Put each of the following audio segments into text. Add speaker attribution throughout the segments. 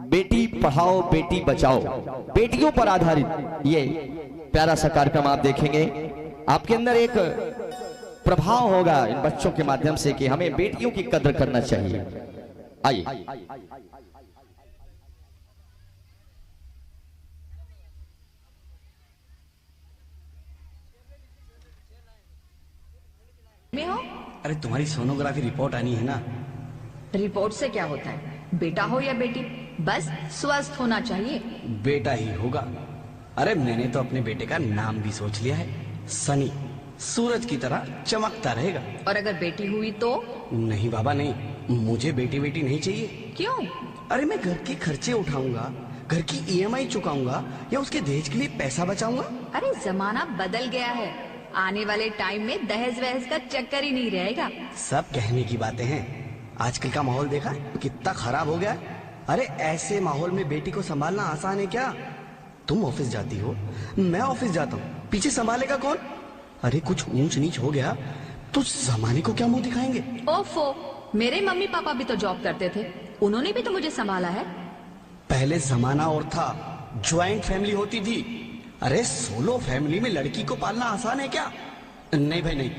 Speaker 1: बेटी पढ़ाओ बेटी बचाओ, बेटियों पर आधारित ये प्यारा सा कार्यक्रम आप देखेंगे। आपके अंदर एक प्रभाव होगा इन बच्चों के माध्यम से कि हमें बेटियों की कदर करना चाहिए। आइए।
Speaker 2: में हो?
Speaker 3: अरे तुम्हारी सोनोग्राफी रिपोर्ट आनी है ना।
Speaker 2: रिपोर्ट से क्या होता है? बेटा हो या बेटी, बस स्वस्थ होना चाहिए।
Speaker 3: बेटा ही होगा। अरे मैंने तो अपने बेटे का नाम भी सोच लिया है, सनी। सूरज की तरह चमकता रहेगा।
Speaker 2: और अगर बेटी हुई तो?
Speaker 3: नहीं बाबा नहीं, मुझे बेटी बेटी नहीं चाहिए।
Speaker 2: क्यों?
Speaker 3: अरे मैं घर के खर्चे उठाऊंगा, घर की ईएमआई चुकाऊंगा या उसके दहेज के लिए पैसा बचाऊंगा।
Speaker 2: अरे जमाना बदल गया है, आने वाले टाइम में दहेज वहेज का चक्कर ही नहीं रहेगा।
Speaker 3: सब कहने की बातें हैं, आजकल का माहौल देखा कितना खराब हो गया। अरे ऐसे माहौल में बेटी को संभालना आसान है क्या? तुम ऑफिस जाती हो, मैं ऑफिस जाता हूँ, पीछे संभालेगा कौन? अरे कुछ ऊंच नीच हो गया तो जमाने को क्या मुंह दिखाएंगे?
Speaker 2: ओफो, मेरे मम्मी पापा भी तो जॉब करते थे, उन्होंने भी तो मुझे संभाला है।
Speaker 3: पहले जमाना और था, ज्वाइंट फैमिली होती थी। अरे सोलो फैमिली में लड़की को पालना आसान है क्या? नहीं भाई नहीं,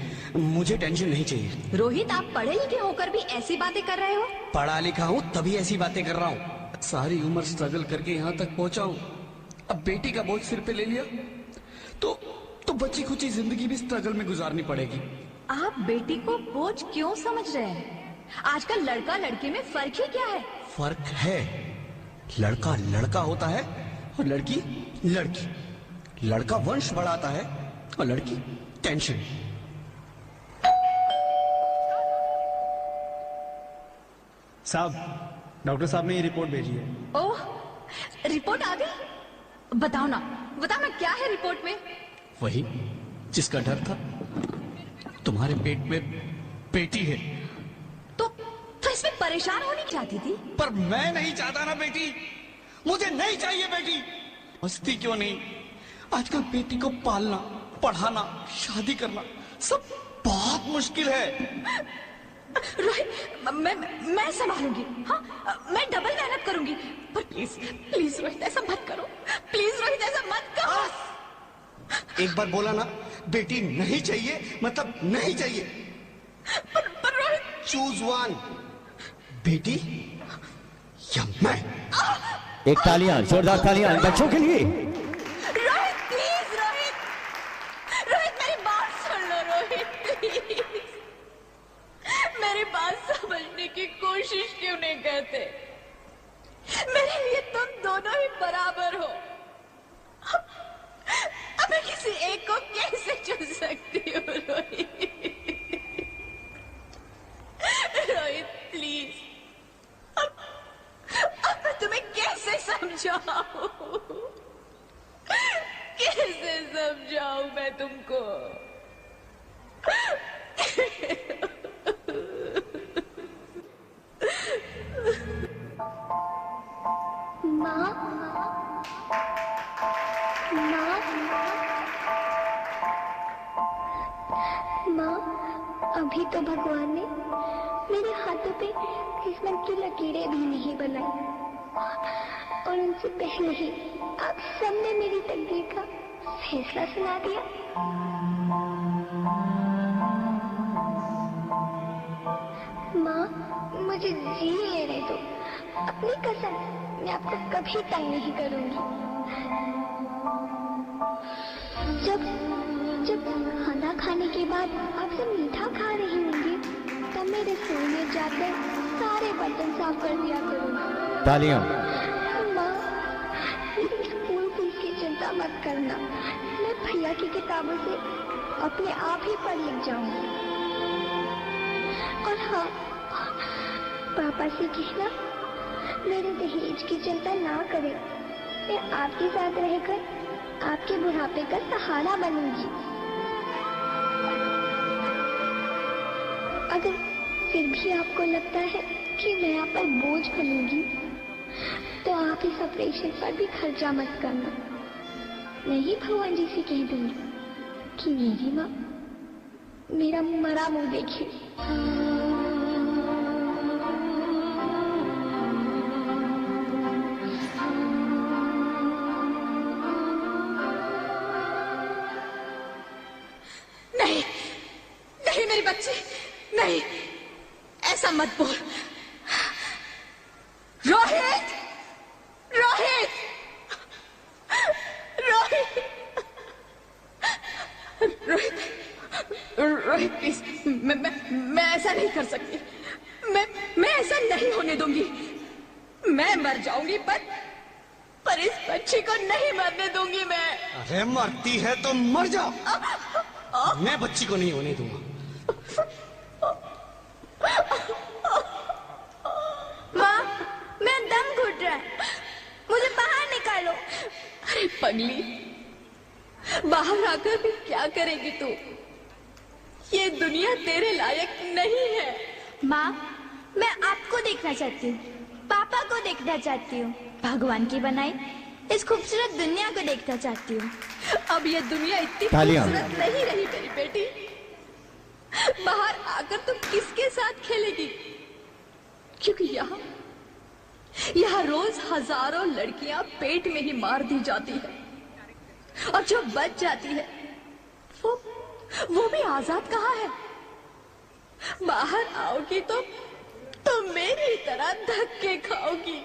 Speaker 3: मुझे टेंशन नहीं चाहिए।
Speaker 2: रोहित, आप पढ़े लिखे होकर भी ऐसी बातें कर रहे हो?
Speaker 3: पढ़ा लिखा हूँ तभी ऐसी बातें कर रहा हूँ। सारी उम्र स्ट्रगल करके यहाँ तक पहुंचा हूँ, अब बेटी का बोझ सिर पे ले लिया तो बची खुची जिंदगी भी स्ट्रगल में गुजारनी पड़ेगी।
Speaker 2: आप बेटी को बोझ क्यों समझ रहे हैं? आजकल लड़का लड़की में फर्क ही क्या है?
Speaker 3: फर्क है, लड़का लड़का होता है और लड़की लड़की। लड़का वंश बढ़ाता है और लड़की टेंशन।
Speaker 4: साहब, डॉक्टर साहब ने ये रिपोर्ट भेजी है।
Speaker 2: ओह, रिपोर्ट आ गई? बताओ ना क्या है रिपोर्ट में?
Speaker 3: वही जिसका डर था, तुम्हारे पेट में बेटी है।
Speaker 2: तो इसमें परेशान होने की चाहती थी?
Speaker 3: पर मैं नहीं चाहता ना बेटी, मुझे नहीं चाहिए बेटी। मस्ती क्यों नहीं, आजकल बेटी को पालना, पढ़ाना, शादी करना सब बहुत मुश्किल है।
Speaker 2: रोहित, मैं संभालूंगी। हाँ, मैं डबल मेहनत करूंगी। पर प्लीज रोहित ऐसा मत करो, प्लीज रोहित ऐसा मत करो।
Speaker 3: एक बार बोला ना, बेटी नहीं चाहिए मतलब नहीं चाहिए।
Speaker 2: पर रोहित,
Speaker 3: चूज वन, बेटी या मैं।
Speaker 1: एक तालियां, जोरदार तालियां बच्चों के लिए।
Speaker 2: रोहित प्लीज, रोहित मेरी बात सुन लो। रोहित प्लीज, मेरी बात समझने की कोशिश क्यों नहीं करते? मेरे लिए तुम दोनों ही बराबर हो। अब मैं किसी एक को कैसे चुन सकती हूँ? रोहित प्लीज, अब मैं तुम्हें कैसे समझाऊं? कैसे समझाऊं मैं तुमको?
Speaker 5: माँ, अभी तो भगवान ने मेरे हाथों पे किस्मत की लकीरें भी नहीं बनाई, और उनसे पहले ही आप सबने मेरी तकदीर का फैसला सुना दिया। माँ, मुझे जी लेने दो, अपनी कसम, मैं आपको कभी तंग नहीं करूंगी। जब खाना खाने के बाद आपसे मीठा खा रही होंगी, तब मेरे रसोई में जाकर सारे बर्तन साफ कर दिया करूंगी।
Speaker 1: तालियां।
Speaker 5: माँ, स्कूल की चिंता मत करना, मैं भैया की किताबों से अपने आप ही पढ़ लिख जाऊंगी। और हाँ, पापा से कहना मेरे दहेज की चिंता ना करें, मैं आपके साथ रहकर आपके बुढ़ापे का सहारा बनूंगी। अगर फिर भी आपको लगता है कि मैं आप पर बोझ बनूंगी, तो आप इस ऑपरेशन पर भी खर्चा मत करना। मैं ही भगवान जी से कह दूंगी कि मेरी माँ मेरा मरा मुंह देखे।
Speaker 2: मत बोल। रोहित, रोहित, रोहित, रोहित, रोहित प्लीज, मैं ऐसा नहीं कर सकती। मैं ऐसा नहीं होने दूंगी। मैं मर जाऊंगी पर इस बच्ची को नहीं मरने दूंगी मैं।
Speaker 3: अरे मरती है तो मर जा, मैं बच्ची को नहीं होने दूंगा।
Speaker 5: माँ, मैं दम घुट रहा है, मुझे बाहर निकालो।
Speaker 2: अरे पगली, बाहर आकर भी क्या करेगी तू? ये दुनिया तेरे लायक नहीं है।
Speaker 5: माँ, मैं आपको देखना चाहती हूँ, पापा को देखना चाहती हूँ, भगवान की बनाई इस खूबसूरत दुनिया को देखना चाहती हूँ।
Speaker 2: अब ये दुनिया इतनी
Speaker 1: तालियां।
Speaker 2: खूबसूरत नहीं रही मेरी बेटी। बाहर आकर तुम किसके साथ खेलेगी? क्योंकि यहाँ रोज हजारों लड़कियां पेट में ही मार दी जाती है, और जो बच जाती है वो भी आजाद कहाँ है? बाहर आओगी तो मेरी तरह धक्के खाओगी।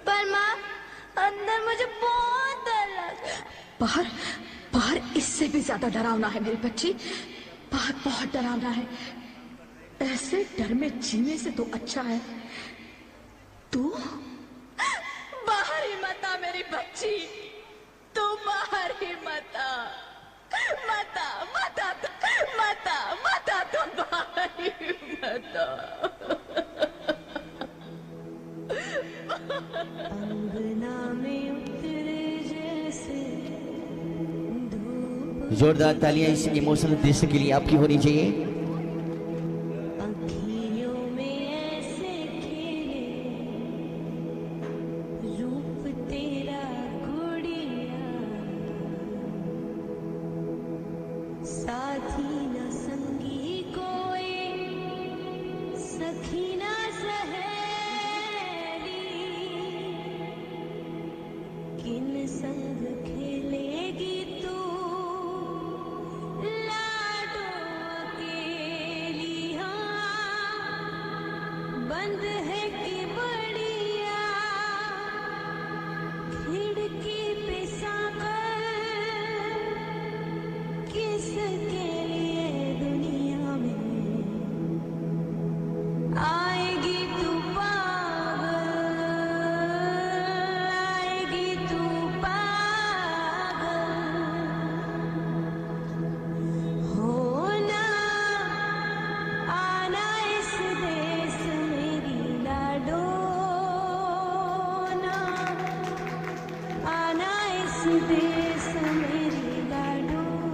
Speaker 5: पर माँ, अंदर मुझे बहुत डर लग रहा है।
Speaker 2: बाहर इससे भी ज्यादा डरावना है मेरी बच्ची। बाहर बहुत डरावना है। ऐसे डर में जीने से तो अच्छा है तू बाहर ही मत आ मेरी बच्ची। तू बाहर ही मत आ, मत आ, मत आ, मत आ, मत आ, तू बाहर ही मत आ।
Speaker 1: जोरदार तालियां इस इमोशनल दृश्य के लिए आपकी होनी चाहिए।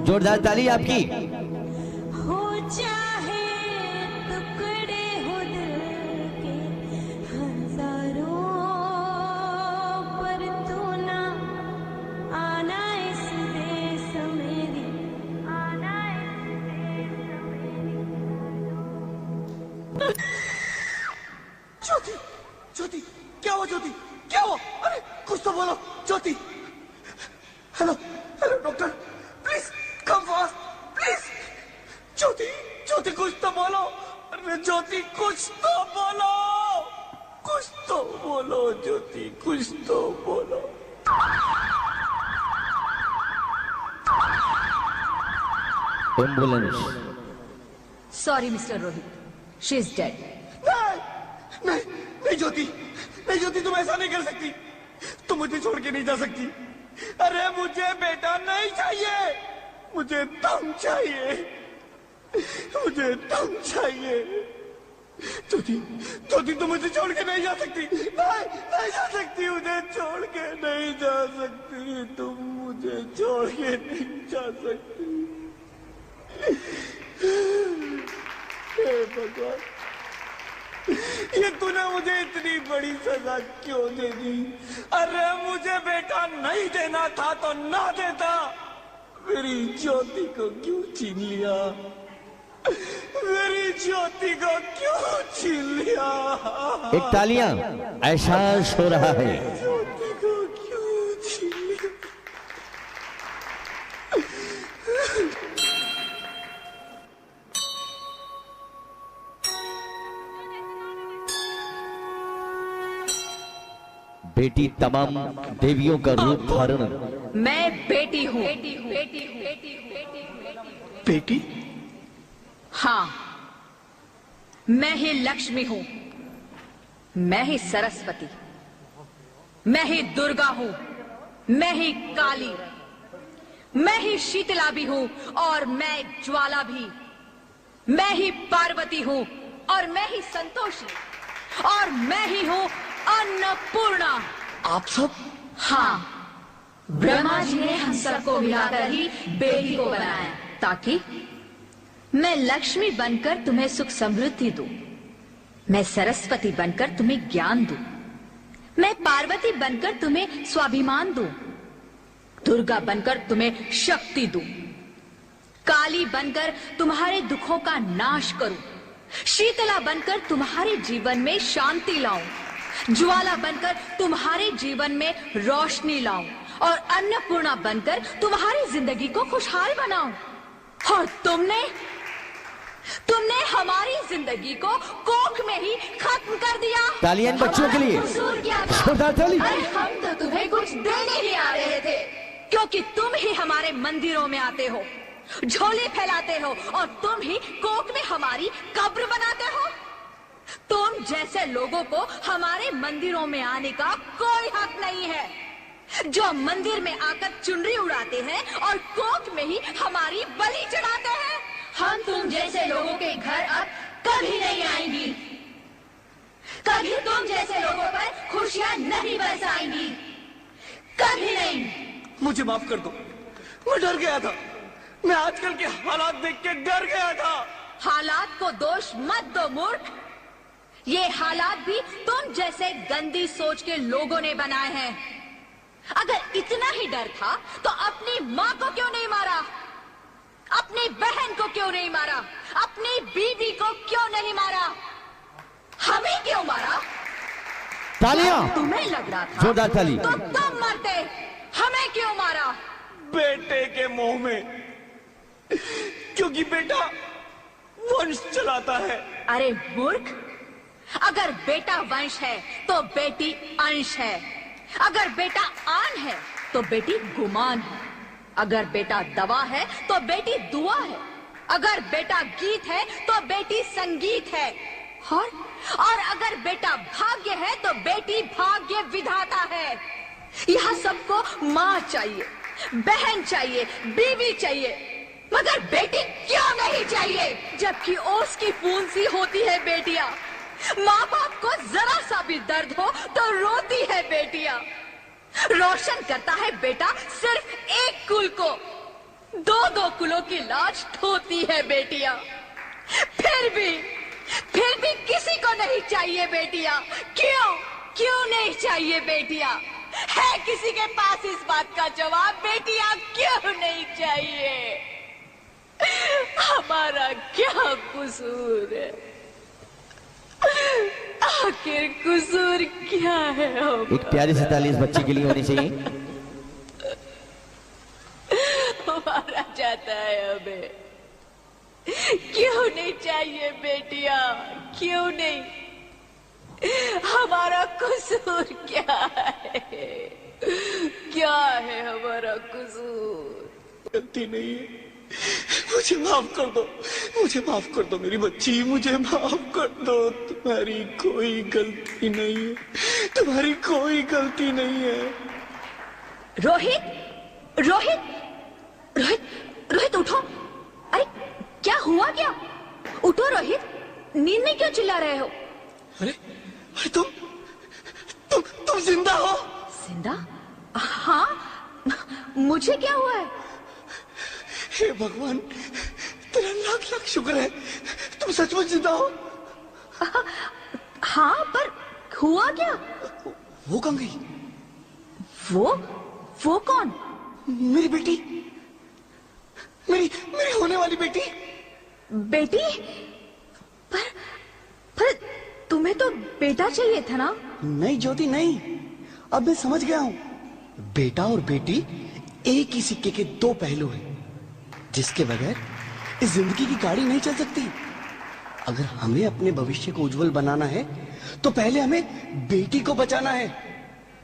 Speaker 1: जोरदार ताली आपकी।
Speaker 5: हो चाहे टुकड़े हो दिल के हजारों, पर तू ना आना इस देश मेरी, आना इस देश मेरी।
Speaker 3: ज्योति, ज्योति, क्या हुआ ज्योति, क्या हुआ? अरे कुछ तो बोलो Jyoti. Hello, hello doctor, please come fast, please. Jyoti, Jyoti कुछ तो बोलो। अरे ज्योति कुछ तो बोलो, कुछ तो बोलो ज्योति, कुछ तो बोलो।
Speaker 1: Ambulance.
Speaker 2: Sorry mister Rohit, she is dead.
Speaker 3: नहीं, नहीं, नहीं ज्योति, नहीं ज्योति, तुम ऐसा नहीं कर सकती। तुम मुझे छोड़ के नहीं जा सकती। अरे मुझे बेटा नहीं चाहिए, मुझे दम चाहिए, मुझे दम चाहिए। ज्योति, ज्योति तुम मुझे छोड़ के नहीं जा सकती। नहीं, नहीं जा सकती, मुझे छोड़ के नहीं जा सकती। तुम मुझे छोड़ के नहीं जा सकती। हे भगवान, ये तूने मुझे इतनी बड़ी सजा क्यों दे दी? अरे मुझे बेटा नहीं देना था तो ना देता। मेरी ज्योति को क्यों छीन लिया? मेरी ज्योति को क्यों छीन लिया?
Speaker 1: एक तालियां, एहसास हो रहा है।
Speaker 3: ज्योति को क्यों छीन लिया?
Speaker 1: बेटी तमाम देवियों का रूप धारण।
Speaker 2: मैं बेटी हूँ।
Speaker 3: बेटी?
Speaker 2: हाँ, मैं ही लक्ष्मी हूँ, मैं ही सरस्वती, मैं ही दुर्गा हूँ, मैं ही काली, मैं ही शीतला भी हूँ और मैं ज्वाला भी, मैं ही पार्वती हूँ और मैं ही संतोषी और मैं ही हूँ अन्नपूर्णा।
Speaker 3: आप सब?
Speaker 2: हाँ, ब्रह्मा जी ने हम सबको मिलाकर ही बेटी को बनाया ताकि मैं लक्ष्मी बनकर तुम्हें सुख समृद्धि दूं, मैं सरस्वती बनकर तुम्हें ज्ञान दूं, मैं पार्वती बनकर तुम्हें स्वाभिमान दूं, दुर्गा बनकर तुम्हें शक्ति दूं, काली बनकर तुम्हारे दुखों का नाश करूं, शीतला बनकर तुम्हारे जीवन में शांति लाऊं, ज्वाला बनकर तुम्हारे जीवन में रोशनी लाऊं और अन्नपूर्णा बनकर तुम्हारी जिंदगी को खुशहाल बनाऊं। और तुमने हमारी जिंदगी को कोख में ही खत्म कर दिया।
Speaker 1: तालियां इन बच्चों के लिए।
Speaker 2: कसूर क्या था?
Speaker 1: जोरदार ताली।
Speaker 2: अरे हम तो तुम्हें कुछ देने ही आ रहे थे, क्योंकि तुम ही हमारे मंदिरों में आते हो, झोले फैलाते हो और तुम ही कोख में हमारी कब्र बनाते हो। तुम जैसे लोगों को हमारे मंदिरों में आने का कोई हक नहीं है, जो मंदिर में आकर चुनरी उड़ाते हैं और कोख में ही हमारी बलि चढ़ाते हैं। हम तुम जैसे लोगों के घर अब कभी नहीं आएंगी, कभी तुम जैसे लोगों पर खुशियां नहीं बरसाएंगी, कभी नहीं।
Speaker 3: मुझे माफ कर दो, मैं डर गया था, मैं आजकल के हालात देख के डर गया था।
Speaker 2: हालात को दोष मत दो मूर्ख, ये हालात भी तुम जैसे गंदी सोच के लोगों ने बनाए हैं। अगर इतना ही डर था तो अपनी माँ को क्यों नहीं मारा, अपनी बहन को क्यों नहीं मारा, अपनी बीवी को क्यों नहीं मारा, हमें क्यों मारा?
Speaker 1: तालियां।
Speaker 2: तुम्हें लग रहा था
Speaker 1: जोरदार ताली।
Speaker 2: तो तुम मरते, हमें क्यों मारा?
Speaker 3: बेटे के मोह में, क्योंकि बेटा वंश चलाता है।
Speaker 2: अरे मूर्ख, अगर बेटा वंश है तो बेटी अंश है, अगर बेटा आन है तो बेटी गुमान है, अगर बेटा दवा है तो बेटी दुआ है, अगर बेटा गीत है तो बेटी संगीत है, और अगर बेटा भाग्य है तो बेटी भाग्य विधाता है। यहाँ सबको माँ चाहिए, बहन चाहिए, बीवी चाहिए, मगर बेटी क्यों नहीं चाहिए? जबकि ओस की बूंद सी होती है बेटियां, माँ बाप को जरा सा भी दर्द हो तो रोती है बेटियां। रोशन करता है बेटा सिर्फ एक कुल को, दो दो कुलों की लाज ढोती है बेटियां। फिर भी किसी को नहीं चाहिए बेटियां। क्यों नहीं चाहिए बेटियां? है किसी के पास इस बात का जवाब? बेटियां क्यों नहीं चाहिए? हमारा क्या कसूर है? आखिर कसूर क्या है?
Speaker 1: एक प्यारी सी ताली इस बच्चे के लिए होनी चाहिए।
Speaker 2: मारा जाता है हमें, क्यों नहीं चाहिए बेटियां? क्यों नहीं? हमारा कसूर क्या है? क्या है हमारा कसूर?
Speaker 3: गलती नहीं है, मुझे माफ कर दो, मुझे माफ कर दो मेरी बच्ची, मुझे माफ कर दो। तुम्हारी कोई गलती नहीं है, तुम्हारी कोई गलती नहीं है।
Speaker 2: रोहित, रोहित, रोहित, रोहित उठो। अरे क्या हुआ क्या? उठो रोहित, नींद में क्यों चिल्ला रहे हो?
Speaker 3: अरे तुम जिंदा हो?
Speaker 2: जिंदा? हाँ, मुझे क्या हुआ है?
Speaker 3: हे भगवान, तेरा लाख लाख शुक्र है, तुम सचमुच जिंदा हो।
Speaker 2: हाँ, पर हुआ क्या?
Speaker 3: वो कहाँ गई?
Speaker 2: वो कौन?
Speaker 3: मेरी बेटी, मेरी होने वाली बेटी।
Speaker 2: बेटी? पर तुम्हें तो बेटा चाहिए था ना?
Speaker 3: नहीं ज्योति नहीं, अब मैं समझ गया हूँ। बेटा और बेटी एक ही सिक्के के दो पहलू हैं, जिसके बगैर इस जिंदगी की गाड़ी नहीं चल सकती। अगर हमें अपने भविष्य को उज्जवल बनाना है तो पहले हमें बेटी को बचाना है।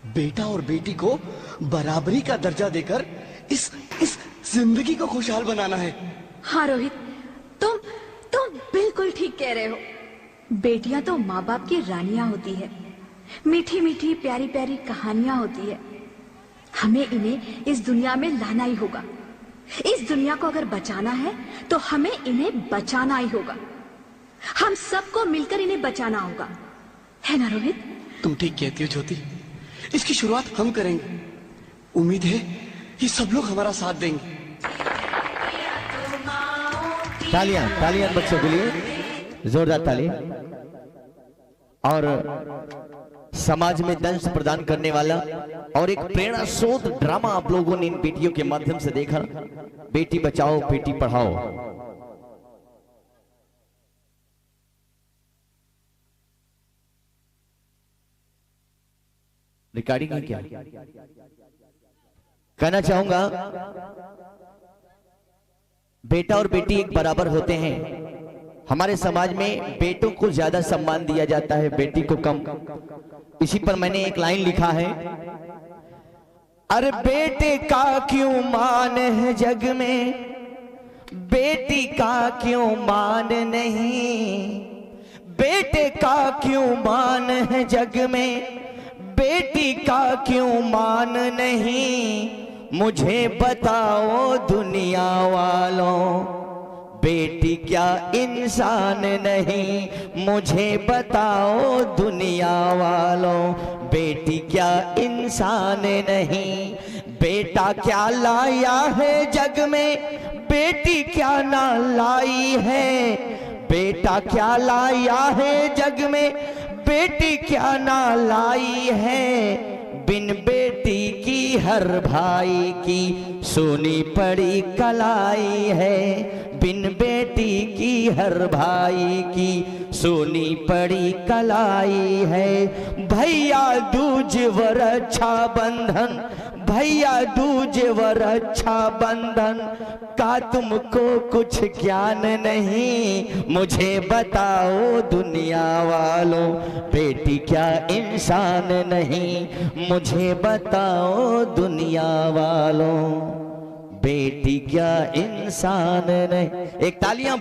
Speaker 3: बेटा और बेटी को बराबरी का दर्जा देकर इस जिंदगी को खुशहाल बनाना है।
Speaker 2: हाँ रोहित, तुम बिल्कुल ठीक कह रहे हो। बेटियां तो माँ बाप की रानियां होती है, मीठी मीठी प्यारी प्यारी कहानियां होती है। हमें इन्हें इस दुनिया में लाना ही होगा। इस दुनिया को अगर बचाना है तो हमें इन्हें बचाना ही होगा। हम सबको मिलकर इन्हें बचाना होगा, है ना रोहित?
Speaker 3: तुम ठीक कहती हो ज्योति, इसकी शुरुआत हम करेंगे। उम्मीद है ये सब लोग हमारा साथ देंगे।
Speaker 1: तालियां तालियां बच्चों के लिए, जोरदार तालियां। और समाज में दंश प्रदान करने वाला और एक प्रेरणा स्रोत ड्रामा आप लोगों ने इन बेटियों के माध्यम से देखा। बेटी बचाओ बेटी पढ़ाओ। रिकॉर्डिंग है क्या? कहना चाहूंगा, बेटा और बेटी एक बराबर होते हैं। हमारे समाज में बेटों को ज्यादा सम्मान दिया जाता है, बेटी को कम। इसी पर मैंने एक लाइन लिखा है, अरे बेटे का क्यों मान है जग में, बेटी का क्यों मान नहीं। बेटे का क्यों मान है जग में, बेटी का क्यों मान नहीं। मुझे बताओ दुनिया वालों, बेटी क्या इंसान नहीं। मुझे बताओ दुनिया वालों, बेटी क्या इंसान नहीं। बेटा क्या लाया है जग में, बेटी क्या ना लाई है। बेटा क्या लाया है जग में, बेटी क्या ना लाई है। बिन बेटी की हर भाई की सोनी पड़ी कलाई है। बिन बेटी की हर भाई की सोनी पड़ी कलाई है। भैया दूज व रक्षा बंधन, भैया दूज व रक्षा बंधन का तुमको कुछ ज्ञान नहीं। मुझे बताओ दुनिया वालों, बेटी क्या इंसान नहीं। मुझे बताओ दुनिया वालों, बेटी क्या इंसान नहीं। एक तालियां।